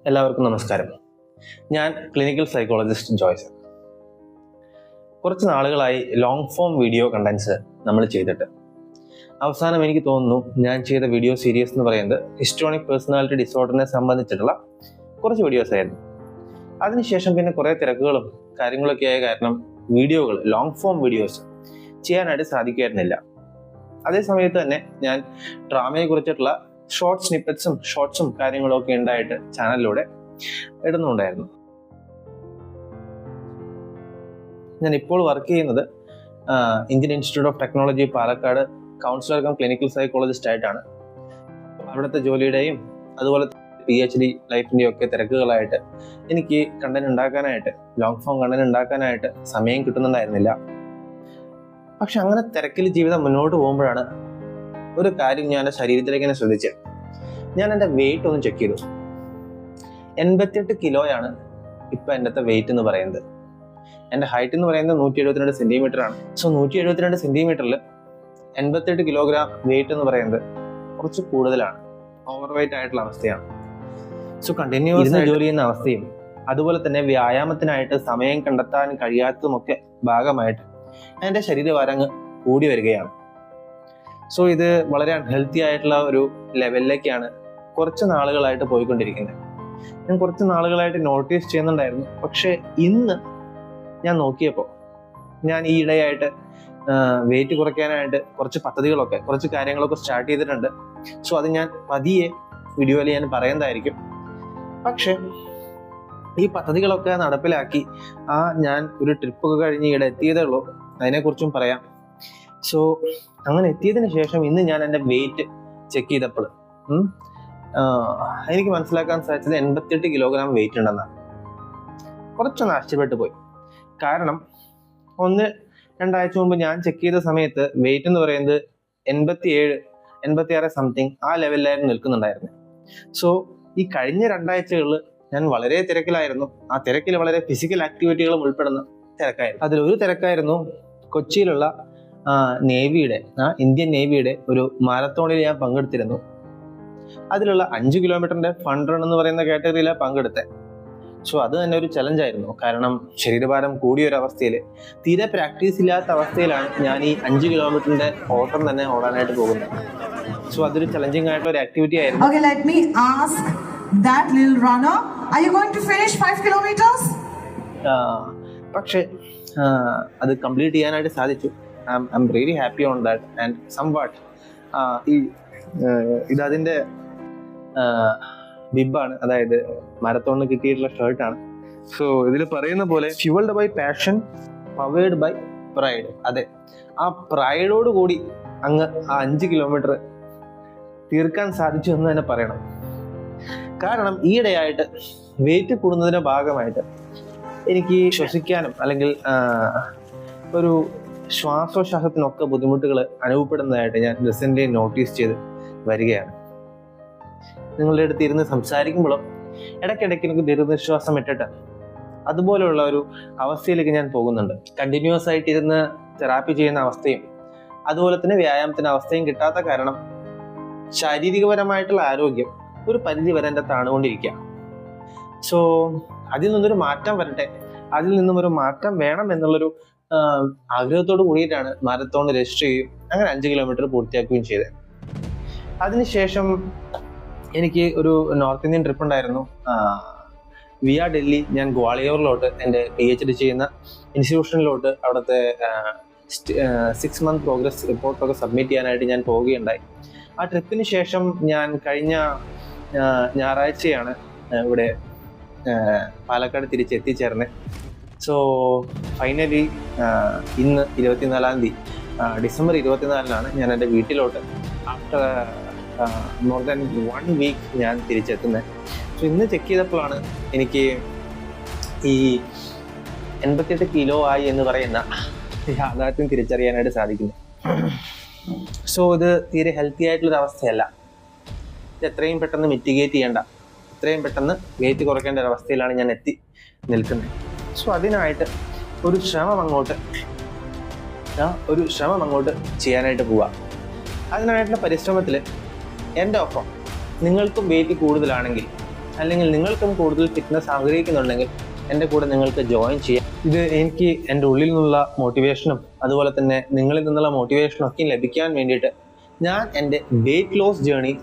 എല്ലാവർക്കും നമസ്കാരം. ഞാൻ ക്ലിനിക്കൽ സൈക്കോളജിസ്റ്റ് ജോയ്സ്. കുറച്ച് നാളുകളായി ലോങ് ഫോം വീഡിയോ കണ്ടൻസ് നമ്മൾ ചെയ്തിട്ട് അവസാനം എനിക്ക് തോന്നുന്നു ഞാൻ ചെയ്ത വീഡിയോ സീരീസ് എന്ന് പറയുന്നത് ഹിസ്റ്റോണിക് പേഴ്സണാലിറ്റി ഡിസോർഡറിനെ സംബന്ധിച്ചിട്ടുള്ള കുറച്ച് വീഡിയോസ് ആയിരുന്നു. അതിനുശേഷം പിന്നെ കുറേ തിരക്കുകളും കാര്യങ്ങളൊക്കെ ആയ കാരണം വീഡിയോകൾ ലോങ് ഫോം വീഡിയോസ് ചെയ്യാനായിട്ട് സാധിക്കുമായിരുന്നില്ല. അതേ സമയത്ത് തന്നെ ഞാൻ ഡ്രാമയെ കുറിച്ചിട്ടുള്ള ഷോർട്ട് സ്നിപ്പറ്റ്സും ഷോർട്സും കാര്യങ്ങളും ഒക്കെ ഉണ്ടായിട്ട് ചാനലിലൂടെ ഇടുന്നുണ്ടായിരുന്നു. ഞാൻ ഇപ്പോൾ വർക്ക് ചെയ്യുന്നത് Indian Institute of Technology Palakkad counsellor cum clinical psychologist ആയിട്ടാണ്. അവിടുത്തെ ജോലിയുടെയും അതുപോലെ PhD ലൈഫിൻ്റെയും ഒക്കെ തിരക്കുകളായിട്ട് എനിക്ക് കണ്ടന്റ് ഉണ്ടാക്കാനായിട്ട് ലോങ് ഫോം കണ്ടന്റ് ഉണ്ടാക്കാനായിട്ട് സമയം കിട്ടുന്നുണ്ടായിരുന്നില്ല. പക്ഷെ അങ്ങനെ തിരക്കിൽ ജീവിതം മുന്നോട്ട് പോകുമ്പോഴാണ് ഒരു കാര്യം ഞാൻ എൻ്റെ ശരീരത്തിലേക്ക് തന്നെ ശ്രദ്ധിച്ചത്. ഞാൻ എൻ്റെ വെയിറ്റ് ഒന്ന് ചെക്ക് ചെയ്തു. 88 കിലോയാണ് ഇപ്പം എൻ്റെ വെയിറ്റ് എന്ന് പറയുന്നത്. എൻ്റെ ഹൈറ്റ് എന്ന് പറയുന്നത് 172 സെന്റിമീറ്റർ ആണ്. സോ 172 സെന്റിമീറ്ററിൽ 88 കിലോഗ്രാം വെയിറ്റ് എന്ന് പറയുന്നത് കുറച്ച് കൂടുതലാണ്, ഓവർ വെയിറ്റ് ആയിട്ടുള്ള അവസ്ഥയാണ്. സോ കണ്ടിന്യൂസ് ജോലി ചെയ്യുന്ന അവസ്ഥയും അതുപോലെ തന്നെ വ്യായാമത്തിനായിട്ട് സമയം കണ്ടെത്താൻ കഴിയാത്തതുമൊക്കെ ഭാഗമായിട്ട് എൻ്റെ ശരീരഭാരം കൂടി വരികയാണ്. സോ ഇത് വളരെ അൺഹെൽത്തി ആയിട്ടുള്ള ഒരു ലെവലിലേക്കാണ് കുറച്ച് നാളുകളായിട്ട് പോയിക്കൊണ്ടിരിക്കുന്നത്. ഞാൻ കുറച്ച് നാളുകളായിട്ട് നോട്ടീസ് ചെയ്യുന്നുണ്ടായിരുന്നു. പക്ഷെ ഇന്ന് ഞാൻ നോക്കിയപ്പോൾ ഞാൻ ഈ ഇടയായിട്ട് വെയിറ്റ് കുറയ്ക്കാനായിട്ട് കുറച്ച് പദ്ധതികളൊക്കെ കുറച്ച് കാര്യങ്ങളൊക്കെ സ്റ്റാർട്ട് ചെയ്തിട്ടുണ്ട്. സോ അത് ഞാൻ പതിയെ വീഡിയോയിൽ ഞാൻ പറയുന്നതായിരിക്കും. പക്ഷെ ഈ പദ്ധതികളൊക്കെ നടപ്പിലാക്കി ഞാൻ ഒരു ട്രിപ്പൊക്കെ കഴിഞ്ഞ് ഇവിടെ എത്തിയതേ ഉള്ളൂ. അതിനെക്കുറിച്ചും പറയാം. സോ അങ്ങനെ എത്തിയതിന് ശേഷം ഇന്ന് ഞാൻ എൻ്റെ വെയിറ്റ് ചെക്ക് ചെയ്തപ്പോൾ എനിക്ക് മനസ്സിലാക്കാൻ സാധിച്ചത് 88 കിലോഗ്രാം വെയിറ്റ് ഉണ്ടെന്നാണ്. കുറച്ചൊന്ന് ആശ്ചര്യപ്പെട്ടു പോയി. കാരണം 1-2 ആഴ്ച മുമ്പ് ഞാൻ ചെക്ക് ചെയ്ത സമയത്ത് വെയിറ്റ് എന്ന് പറയുന്നത് 87-86 സംതിങ് ആ ലെവലിലായിരുന്നു നിൽക്കുന്നുണ്ടായിരുന്നത്. സോ ഈ കഴിഞ്ഞ 2 ആഴ്ചകളിൽ ഞാൻ വളരെ തിരക്കിലായിരുന്നു. ആ തിരക്കിൽ വളരെ ഫിസിക്കൽ ആക്ടിവിറ്റികളും ഉൾപ്പെടുന്ന തിരക്കായിരുന്നു. അതിലൊരു തിരക്കായിരുന്നു കൊച്ചിയിലുള്ള ഇന്ത്യൻ നേവിയുടെ ഒരു മാരത്തോണിൽ ഞാൻ പങ്കെടുത്തിരുന്നു. അതിലുള്ള 5 കിലോമീറ്ററിന്റെ ഫണ്ട് റൺ എന്ന് പറയുന്ന കാറ്റഗറിയിലാണ് പങ്കെടുത്തത്. സോ അത് തന്നെ ഒരു ചലഞ്ചായിരുന്നു. കാരണം ശരീരഭാരം കൂടിയ ഒരു അവസ്ഥയിൽ, തീരെ പ്രാക്ടീസ് ഇല്ലാത്ത അവസ്ഥയിലാണ് ഞാൻ ഈ 5 കിലോമീറ്ററിന്റെ ഓട്ടം തന്നെ ഓടാനായിട്ട് പോകുന്നത്. സോ അതൊരു ചലഞ്ചിങ് ആയിട്ടുള്ള ഒരു ആക്ടിവിറ്റി ആയിരുന്നു. Okay, let me ask that little runner, are you going to finish 5 kilometers? പക്ഷേ അത് കംപ്ലീറ്റ് ചെയ്യാനായിട്ട് സാധിച്ചു. I'm really happy on that and somewhat ഇതതിൻ്റെ ബിബാണ്, അതായത് മാരത്തോണിന് കിട്ടിയിട്ടുള്ള ഷർട്ടാണ്. സോ ഇതിൽ പറയുന്ന പോലെ fuelled by passion powered by pride. അതെ, ആ പ്രൈഡോട് കൂടി അങ്ങ് ആ 5 കിലോമീറ്റർ തീർക്കാൻ സാധിച്ചു എന്ന് തന്നെ പറയണം. കാരണം ഈയിടെയായിട്ട് വെയിറ്റ് കൂടുന്നതിന്റെ ഭാഗമായിട്ട് എനിക്ക് ശ്വസിക്കാനും അല്ലെങ്കിൽ ഒരു ശ്വാസോച്ഛ്വാസത്തിനൊക്കെ ബുദ്ധിമുട്ടുകൾ അനുഭവപ്പെടുന്നതായിട്ട് ഞാൻ റീസെൻ്റ്ലി നോട്ടീസ് ചെയ്ത് വരികയാണ്. നിങ്ങളുടെ അടുത്ത് ഇരുന്ന് സംസാരിക്കുമ്പോഴും ഇടയ്ക്കിടയ്ക്ക് എനിക്ക് ദീർഘനിശ്വാസം ഇട്ടിട്ട് അതുപോലെയുള്ള ഒരു അവസ്ഥയിലേക്ക് ഞാൻ പോകുന്നുണ്ട്. കണ്ടിന്യൂസ് ആയിട്ട് ഇരുന്ന് തെറാപ്പി ചെയ്യുന്ന അവസ്ഥയും അതുപോലെ തന്നെ വ്യായാമത്തിന് അവസ്ഥയും കിട്ടാത്ത കാരണം ശാരീരികപരമായിട്ടുള്ള ആരോഗ്യം ഒരു പരിധി വരെ എൻ്റെ താണുകൊണ്ടിരിക്കുക. സോ അതിൽ നിന്നൊരു മാറ്റം വരട്ടെ, അതിൽ നിന്നും ഒരു മാറ്റം വേണം എന്നുള്ളൊരു ആഗ്രഹത്തോട് കൂടിയിട്ടാണ് മാരത്തോൺ രജിസ്റ്റർ ചെയ്യുകയും അങ്ങനെ 5 കിലോമീറ്റർ പൂർത്തിയാക്കുകയും ചെയ്തത്. അതിനുശേഷം എനിക്ക് ഒരു നോർത്ത് ഇന്ത്യൻ ട്രിപ്പ് ഉണ്ടായിരുന്നു. വിയ ഡൽഹി ഞാൻ ഗ്വാളിയോറിലോട്ട് എൻ്റെ PhD ചെയ്യുന്ന ഇൻസ്റ്റിറ്റ്യൂഷനിലോട്ട് അവിടുത്തെ 6 മന്ത് പ്രോഗ്രസ് റിപ്പോർട്ടൊക്കെ സബ്മിറ്റ് ചെയ്യാനായിട്ട് ഞാൻ പോവുകയുണ്ടായി. ആ ട്രിപ്പിന് ശേഷം ഞാൻ കഴിഞ്ഞ ഞായറാഴ്ചയാണ് ഇവിടെ പാലക്കാട് തിരിച്ചെത്തിച്ചേർന്നത്. സോ ഫൈനലി ഇന്ന് 24-ാം തീയതി ഡിസംബർ 24-നാണ് ഞാൻ എൻ്റെ വീട്ടിലോട്ട് ആഫ്റ്റർ മോർ ദാൻ 1 വീക്ക് ഞാൻ തിരിച്ചെത്തുന്നത്. സോ ഇന്ന് ചെക്ക് ചെയ്തപ്പോഴാണ് എനിക്ക് ഈ 88 കിലോ ആയി എന്ന് പറയുന്ന യാഥാർത്ഥ്യം തിരിച്ചറിയാനായിട്ട് സാധിക്കുന്നു. സോ ഇത് തീരെ ഹെൽത്തി ആയിട്ടുള്ളൊരു അവസ്ഥയല്ല. ഇത് എത്രയും പെട്ടെന്ന് മിറ്റിഗേറ്റ് ചെയ്യേണ്ട, എത്രയും പെട്ടെന്ന് വെയിറ്റ് കുറയ്ക്കേണ്ട ഒരു അവസ്ഥയിലാണ് ഞാൻ എത്തി നിൽക്കുന്നത്. സോ അതിനായിട്ട് ഒരു ശ്രമം അങ്ങോട്ട് ചെയ്യാനായിട്ട് പോവുക. അതിനായിട്ടുള്ള പരിശ്രമത്തിൽ എൻ്റെ ഒപ്പം നിങ്ങൾക്കും വെയിറ്റ് കൂടുതലാണെങ്കിൽ അല്ലെങ്കിൽ നിങ്ങൾക്കും കൂടുതൽ ഫിറ്റ്നസ് ആഗ്രഹിക്കുന്നുണ്ടെങ്കിൽ എൻ്റെ കൂടെ നിങ്ങൾക്ക് ജോയിൻ ചെയ്യാം. ഇത് എനിക്ക് എൻ്റെ ഉള്ളിൽ നിന്നുള്ള മോട്ടിവേഷനും അതുപോലെ തന്നെ നിങ്ങളിൽ നിന്നുള്ള മോട്ടിവേഷനും ഒക്കെ ലഭിക്കാൻ വേണ്ടിയിട്ട് ഞാൻ എൻ്റെ വെയിറ്റ് ലോസ് ജേണി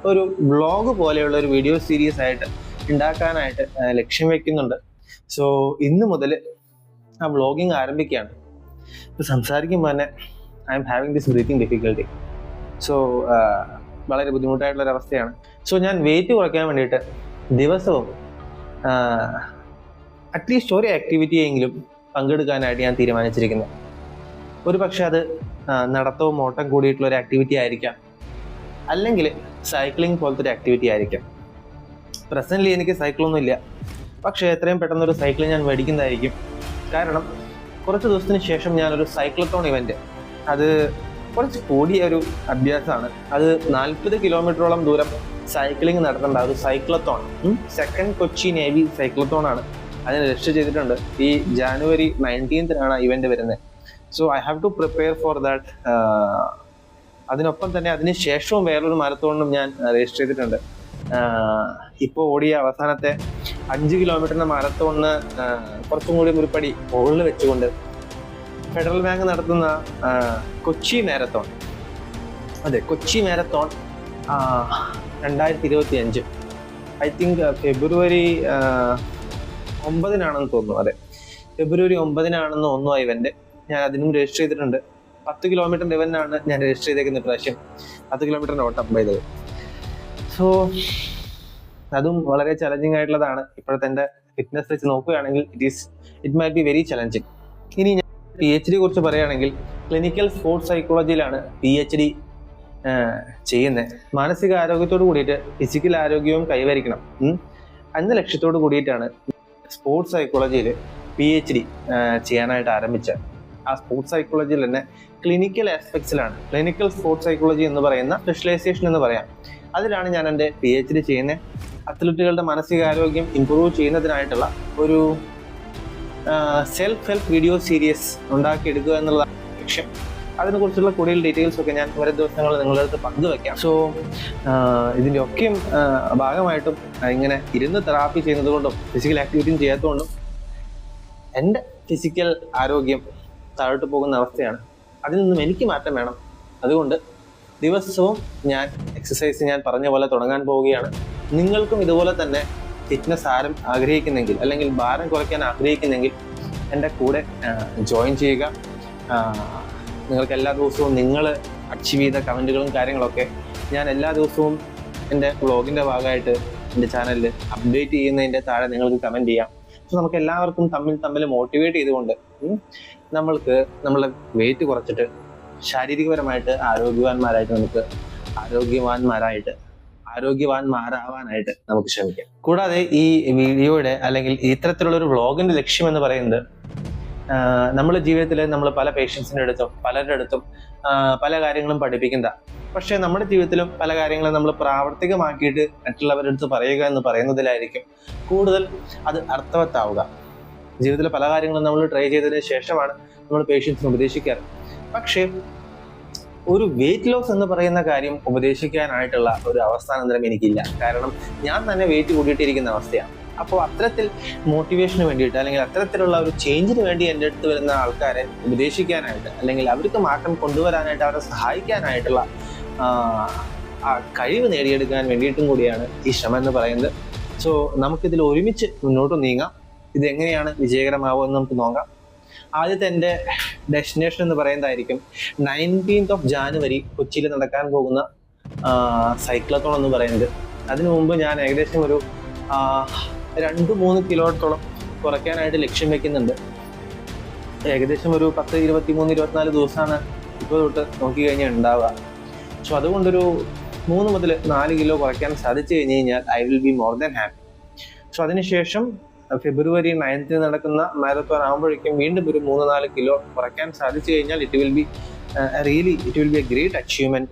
ഒരു വ്ളോഗ് പോലെയുള്ള ഒരു വീഡിയോ സീരീസ് ആയിട്ട് ഉണ്ടാക്കാനായിട്ട് ലക്ഷ്യം വെക്കുന്നുണ്ട്. സോ ഇന്ന് മുതൽ ആ വ്ളോഗിങ് ആരംഭിക്കുകയാണ്. ഇപ്പോൾ സംസാരിക്കുമ്പോൾ തന്നെ I M having this breathing difficulty. So വളരെ ബുദ്ധിമുട്ടായിട്ടുള്ളൊരവസ്ഥയാണ്. സോ ഞാൻ വെയിറ്റ് കുറയ്ക്കാൻ വേണ്ടിയിട്ട് ദിവസവും അറ്റ്ലീസ്റ്റ് ഒരു ആക്ടിവിറ്റി എങ്കിലും പങ്കെടുക്കാനായിട്ട് ഞാൻ തീരുമാനിച്ചിരിക്കുന്നത്. ഒരു പക്ഷെ അത് നടത്തവും ഓട്ടം കൂടിയിട്ടുള്ള ഒരു ആക്ടിവിറ്റി ആയിരിക്കാം, അല്ലെങ്കിൽ സൈക്ലിംഗ് പോലത്തെ ഒരു ആക്ടിവിറ്റി ആയിരിക്കാം. പ്രസൻ്റ്ലി എനിക്ക് സൈക്കിളൊന്നും ഇല്ല, പക്ഷേ എത്രയും പെട്ടെന്നൊരു സൈക്കിൾ ഞാൻ മേടിക്കുന്നതായിരിക്കും. കാരണം കുറച്ച് ദിവസത്തിന് ശേഷം ഞാനൊരു സൈക്ലത്തോൺ ഇവൻറ്റ്, അത് കുറച്ച് കൂടിയ ഒരു അഭ്യാസമാണ്. അത് 40 കിലോമീറ്ററോളം ദൂരം സൈക്ലിംഗ് നടത്തേണ്ട ഒരു cyclathon, second Kochi navy cyclathon ആണ്. അതിന് രജിസ്റ്റർ ചെയ്തിട്ടുണ്ട്. ഈ ജാനുവരി 19 ഇവന്റ് വരുന്നത്. So I have to prepare for that. അതിനൊപ്പം തന്നെ അതിന് ശേഷവും വേറൊരു മാരത്തോണിനും ഞാൻ രജിസ്റ്റർ ചെയ്തിട്ടുണ്ട്. ഇപ്പോൾ ഓടിയ അവസാനത്തെ 5 കിലോമീറ്ററിന്റെ മാരത്തോണിന് കുറച്ചും കൂടി ഒരു പടി മുകളിൽ വെച്ചുകൊണ്ട് ഫെഡറൽ ബാങ്ക് നടത്തുന്ന കൊച്ചി മാരത്തോൺ, അതെ കൊച്ചി മാരത്തോൺ 2025 ഐ തിങ്ക് ഫെബ്രുവരി 9 തോന്നുന്നു. അതെ, ഫെബ്രുവരി 9 തോന്നുന്നു ആ ഇവന്റ്. ഞാൻ അതിനും രജിസ്റ്റർ ചെയ്തിട്ടുണ്ട്. 10 കിലോമീറ്ററിന്റെ ഇവന്റാണ് ഞാൻ രജിസ്റ്റർ ചെയ്തേക്കുന്ന പ്രാവശ്യം. 10 കിലോമീറ്ററിന്റെ ഓട്ടം ചെയ്തത്. സോ അതും വളരെ ചലഞ്ചിങ് ആയിട്ടുള്ളതാണ്. ഇപ്പോഴത്തെ എൻ്റെ ഫിറ്റ്നസ് വെച്ച് നോക്കുകയാണെങ്കിൽ it might be very challenging. ഇനി ഞാൻ PhD കുറിച്ച് പറയുകയാണെങ്കിൽ ക്ലിനിക്കൽ സ്പോർട്സ് സൈക്കോളജിയിലാണ് PhD ചെയ്യുന്നത്. മാനസിക ആരോഗ്യത്തോട് കൂടിയിട്ട് ഫിസിക്കൽ ആരോഗ്യവും കൈവരിക്കണം എന്ന ലക്ഷ്യത്തോട് കൂടിയിട്ടാണ് സ്പോർട്സ് സൈക്കോളജിയിൽ PhD ചെയ്യാനായിട്ട് ആരംഭിച്ചത്. ആ സ്പോർട്സ് സൈക്കോളജിയിൽ തന്നെ ക്ലിനിക്കൽ ആസ്പെക്ട്സിലാണ്, ക്ലിനിക്കൽ സ്പോർട്സ് സൈക്കോളജി എന്ന് പറയുന്ന സ്പെഷ്യലൈസേഷൻ എന്ന് പറയാം. അതിലാണ് ഞാൻ എൻ്റെ PhD ചെയ്യുന്നത്. അത്ലറ്റുകളുടെ മാനസികാരോഗ്യം ഇംപ്രൂവ് ചെയ്യുന്നതിനായിട്ടുള്ള ഒരു സെൽഫ് ഹെൽപ്പ് വീഡിയോ സീരീസ് ഉണ്ടാക്കിയെടുക്കുക എന്നുള്ളതാണ് ലക്ഷ്യം. അതിനെക്കുറിച്ചുള്ള കൂടുതൽ ഡീറ്റെയിൽസ് ഒക്കെ ഞാൻ വരും ദിവസങ്ങളിൽ നിങ്ങളുടെ അടുത്ത് പങ്കുവയ്ക്കാം. സോ ഇതിൻ്റെ ഒക്കെയും ഭാഗമായിട്ടും ഇങ്ങനെ ഇരുന്ന് തെറാപ്പി ചെയ്യുന്നത് കൊണ്ടും ഫിസിക്കൽ ആക്ടിവിറ്റിയും ചെയ്യാത്തതുകൊണ്ടും എൻ്റെ ഫിസിക്കൽ ആരോഗ്യം താഴോട്ട് പോകുന്ന അവസ്ഥയാണ്. അതിൽ നിന്നും എനിക്ക് മാറ്റം വേണം. അതുകൊണ്ട് ദിവസവും ഞാൻ എക്സസൈസ് ഞാൻ പറഞ്ഞ പോലെ തുടങ്ങാൻ പോവുകയാണ്. നിങ്ങൾക്കും ഇതുപോലെ തന്നെ ഫിറ്റ്നസ് ആഗ്രഹിക്കുന്നെങ്കിൽ അല്ലെങ്കിൽ ഭാരം കുറയ്ക്കാൻ ആഗ്രഹിക്കുന്നെങ്കിൽ എൻ്റെ കൂടെ ജോയിൻ ചെയ്യുക. നിങ്ങൾക്ക് എല്ലാ ദിവസവും നിങ്ങൾ അച്ചീവ് ചെയ്ത കമൻറ്റുകളും കാര്യങ്ങളൊക്കെ ഞാൻ എല്ലാ ദിവസവും എൻ്റെ വ്ളോഗിൻ്റെ ഭാഗമായിട്ട് എൻ്റെ ചാനലിൽ അപ്ഡേറ്റ് ചെയ്യുന്നതിൻ്റെ താഴെ നിങ്ങൾക്ക് കമൻറ്റ് ചെയ്യാം. സോ നമുക്ക് എല്ലാവർക്കും തമ്മിൽ മോട്ടിവേറ്റ് ചെയ്തുകൊണ്ട് നമ്മൾക്ക് നമ്മളെ വെയിറ്റ് കുറച്ചിട്ട് ശാരീരികപരമായിട്ട് ആരോഗ്യവാന്മാരായിട്ട് നമുക്ക് ആരോഗ്യവാന്മാരാവാനായിട്ട് നമുക്ക് ശ്രമിക്കാം. കൂടാതെ ഈ വീഡിയോയുടെ അല്ലെങ്കിൽ ഇത്തരത്തിലുള്ള ഒരു വ്ളോഗിന്റെ ലക്ഷ്യം എന്ന് പറയുന്നത് നമ്മുടെ ജീവിതത്തിൽ നമ്മൾ പല പേഷ്യൻസിൻ്റെ അടുത്തും പലരുടെ അടുത്തും പല കാര്യങ്ങളും പഠിപ്പിക്കുന്ന, പക്ഷേ നമ്മുടെ ജീവിതത്തിലും പല കാര്യങ്ങളും നമ്മൾ പ്രാവർത്തികമാക്കിയിട്ട് മറ്റുള്ളവരുടെ അടുത്ത് പറയുക എന്ന് പറയുന്നതിലായിരിക്കും കൂടുതൽ അത് അർത്ഥവത്താവുക. ജീവിതത്തിലെ പല കാര്യങ്ങളും നമ്മൾ ട്രൈ ചെയ്തതിന് ശേഷമാണ് നമ്മൾ പേഷ്യൻസിന് ഉപദേശിക്കാറ്. പക്ഷേ ഒരു വെയിറ്റ് ലോസ് എന്ന് പറയുന്ന കാര്യം ഉപദേശിക്കാനായിട്ടുള്ള ഒരു അവസ്ഥാനന്തരം എനിക്കില്ല. കാരണം ഞാൻ തന്നെ വെയിറ്റ് കൂടിയിട്ടിരിക്കുന്ന അവസ്ഥയാണ്. അപ്പോൾ അത്തരത്തിൽ മോട്ടിവേഷന് വേണ്ടിയിട്ട് അല്ലെങ്കിൽ അത്തരത്തിലുള്ള ഒരു ചേഞ്ചിന് വേണ്ടി എൻ്റെ അടുത്ത് വരുന്ന ആൾക്കാരെ ഉപദേശിക്കാനായിട്ട് അല്ലെങ്കിൽ അവർക്ക് മാറ്റം കൊണ്ടുവരാനായിട്ട് അവരെ സഹായിക്കാനായിട്ടുള്ള ആ കഴിവ് നേടിയെടുക്കാൻ വേണ്ടിയിട്ടും കൂടിയാണ് ഈ ശ്രമം എന്ന് പറയുന്നത്. സോ നമുക്കിതിൽ ഒരുമിച്ച് മുന്നോട്ട് നീങ്ങാം. ഇതെങ്ങനെയാണ് വിജയകരമാവുമെന്ന് നമുക്ക് നോക്കാം. ആദ്യത്തെ എൻ്റെ ഡെസ്റ്റിനേഷൻ എന്ന് പറയുന്നതായിരിക്കും 19th ജാനുവരി കൊച്ചിയിൽ നടക്കാൻ പോകുന്ന സൈക്ലത്തോൺ എന്ന് പറയുന്നത്. അതിനു മുമ്പ് ഞാൻ ഏകദേശം ഒരു 2-3 കിലോത്തോളം കുറയ്ക്കാനായിട്ട് ലക്ഷ്യം വെക്കുന്നുണ്ട്. ഏകദേശം ഒരു 10, 23, 24 ദിവസമാണ് ഇപ്പോൾ തൊട്ട് നോക്കിക്കഴിഞ്ഞാൽ ഉണ്ടാവുക. സോ അതുകൊണ്ടൊരു 3 മുതൽ 4 കിലോ കുറയ്ക്കാൻ സാധിച്ചു കഴിഞ്ഞ് കഴിഞ്ഞാൽ I will be more than happy. So അതിനുശേഷം ഫെബ്രുവരി 9 നടക്കുന്ന മാരത്തോൺ ആകുമ്പോഴേക്കും വീണ്ടും ഒരു 3-4 കിലോ കുറയ്ക്കാൻ സാധിച്ചു കഴിഞ്ഞാൽ it will be A great achievement.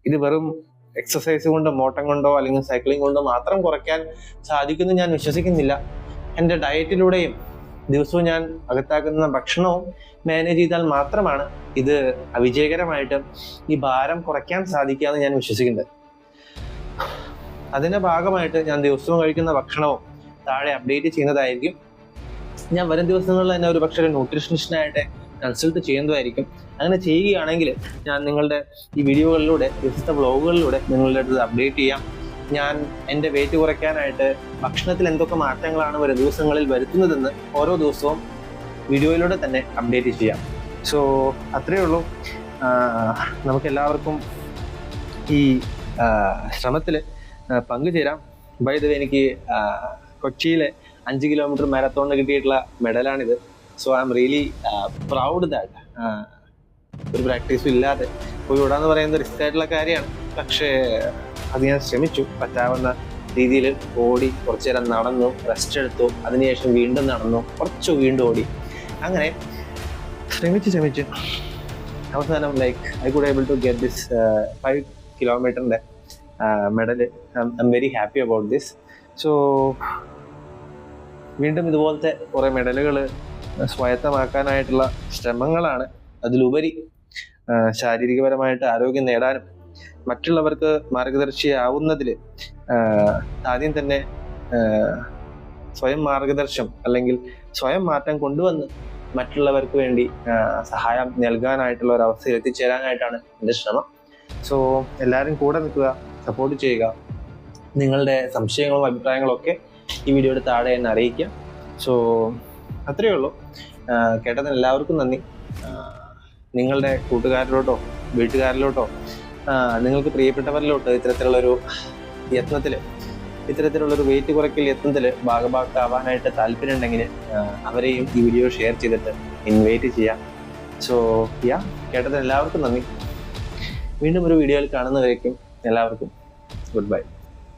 ഇത് വെറും എക്സസൈസ് കൊണ്ടോ ഓട്ടം കൊണ്ടോ അല്ലെങ്കിൽ സൈക്ലിംഗ് കൊണ്ടോ മാത്രം കുറയ്ക്കാൻ സാധിക്കുമെന്ന് ഞാൻ വിശ്വസിക്കുന്നില്ല. എൻ്റെ ഡയറ്റിലൂടെയും ദിവസവും ഞാൻ അകത്താക്കുന്ന ഭക്ഷണവും മാനേജ് ചെയ്താൽ മാത്രമാണ് ഇത് വിജയകരമായിട്ട് ഈ ഭാരം കുറയ്ക്കാൻ സാധിക്കാമെന്ന് ഞാൻ വിശ്വസിക്കുന്നത്. അതിൻ്റെ ഭാഗമായിട്ട് ഞാൻ ദിവസവും കഴിക്കുന്ന ഭക്ഷണവും താഴെ അപ്ഡേറ്റ് ചെയ്യുന്നതായിരിക്കും. ഞാൻ വരും ദിവസങ്ങളിൽ തന്നെ ഒരു പക്ഷേ ന്യൂട്രീഷനിസ്റ്റിനായിട്ട് കൺസൾട്ട് ചെയ്യുന്നതായിരിക്കും. അങ്ങനെ ചെയ്യുകയാണെങ്കിൽ ഞാൻ നിങ്ങളുടെ ഈ വീഡിയോകളിലൂടെ, വ്യത്യസ്ത വ്ളോഗുകളിലൂടെ നിങ്ങളുടെ അടുത്ത് അപ്ഡേറ്റ് ചെയ്യാം. ഞാൻ എൻ്റെ വെയിറ്റ് കുറയ്ക്കാനായിട്ട് ഭക്ഷണത്തിൽ എന്തൊക്കെ മാറ്റങ്ങളാണ് വരും ദിവസങ്ങളിൽ വരുത്തുന്നതെന്ന് ഓരോ ദിവസവും വീഡിയോയിലൂടെ തന്നെ അപ്ഡേറ്റ് ചെയ്യാം. സോ അത്രയേ ഉള്ളൂ. നമുക്കെല്ലാവർക്കും ഈ ശ്രമത്തിൽ പങ്കുചേരാം. ബൈ ദ വേ, എനിക്ക് കൊച്ചിയിലെ 5 കിലോമീറ്റർ മാരത്തോണിന് കിട്ടിയിട്ടുള്ള മെഡലാണിത്. So I'm really proud that. ഒരു പ്രാക്ടീസും ഇല്ലാതെ പോയി ഓടാന്ന് പറയുന്നത് റിസ്ക് ആയിട്ടുള്ള കാര്യമാണ്. പക്ഷേ അത് ഞാൻ ശ്രമിച്ചു. പറ്റാവുന്ന രീതിയിൽ ഓടി, കുറച്ചു നേരം നടന്നു, റെസ്റ്റ് എടുത്തു, അതിനുശേഷം വീണ്ടും നടന്നു, കുറച്ച് വീണ്ടും ഓടി. അങ്ങനെ ശ്രമിച്ച് അവസാനം I could able to get this 5 കിലോമീറ്ററിൻ്റെ മെഡൽ. I'm very happy about this. So വീണ്ടും ഇതുപോലത്തെ കുറേ മെഡലുകൾ സ്വായത്തമാക്കാനായിട്ടുള്ള ശ്രമങ്ങളാണ്. അതിലുപരി ശാരീരികപരമായിട്ട് ആരോഗ്യം നേടാനും മറ്റുള്ളവർക്ക് മാർഗദർശിയാവുന്നതിൽ ആദ്യം തന്നെ സ്വയം മാർഗദർശനം അല്ലെങ്കിൽ സ്വയം മാറ്റം കൊണ്ടുവന്ന് മറ്റുള്ളവർക്ക് വേണ്ടി സഹായം നൽകാനായിട്ടുള്ള ഒരു അവസ്ഥയിൽ എത്തിച്ചേരാനായിട്ടാണ് എൻ്റെ ശ്രമം. സോ എല്ലാവരും കൂടെ നിൽക്കുക, സപ്പോർട്ട് ചെയ്യുക. നിങ്ങളുടെ സംശയങ്ങളും അഭിപ്രായങ്ങളും ഒക്കെ ഈ വീഡിയോയുടെ താഴെ എന്നെ അറിയിക്കുക. സോ അത്രയേ ഉള്ളൂ. കേട്ടതിന് എല്ലാവർക്കും നന്ദി. നിങ്ങളുടെ കൂട്ടുകാരിലോട്ടോ വീട്ടുകാരിലോട്ടോ നിങ്ങൾക്ക് പ്രിയപ്പെട്ടവരിലോട്ട് ഇത്തരത്തിലുള്ളൊരു യത്നത്തിൽ, ഇത്തരത്തിലുള്ളൊരു വെയിറ്റ് കുറയ്ക്കൽ യത്നത്തിൽ ഭാഗഭാക്കാവാനായിട്ട് താല്പര്യം ഉണ്ടെങ്കിൽ അവരെയും ഈ വീഡിയോ ഷെയർ ചെയ്തിട്ട് ഇൻവൈറ്റ് ചെയ്യാം. സോ കേട്ടതിന് എല്ലാവർക്കും നന്ദി. വീണ്ടും ഒരു വീഡിയോയിൽ കാണുന്നവരേക്കും എല്ലാവർക്കും ഗുഡ് ബൈ.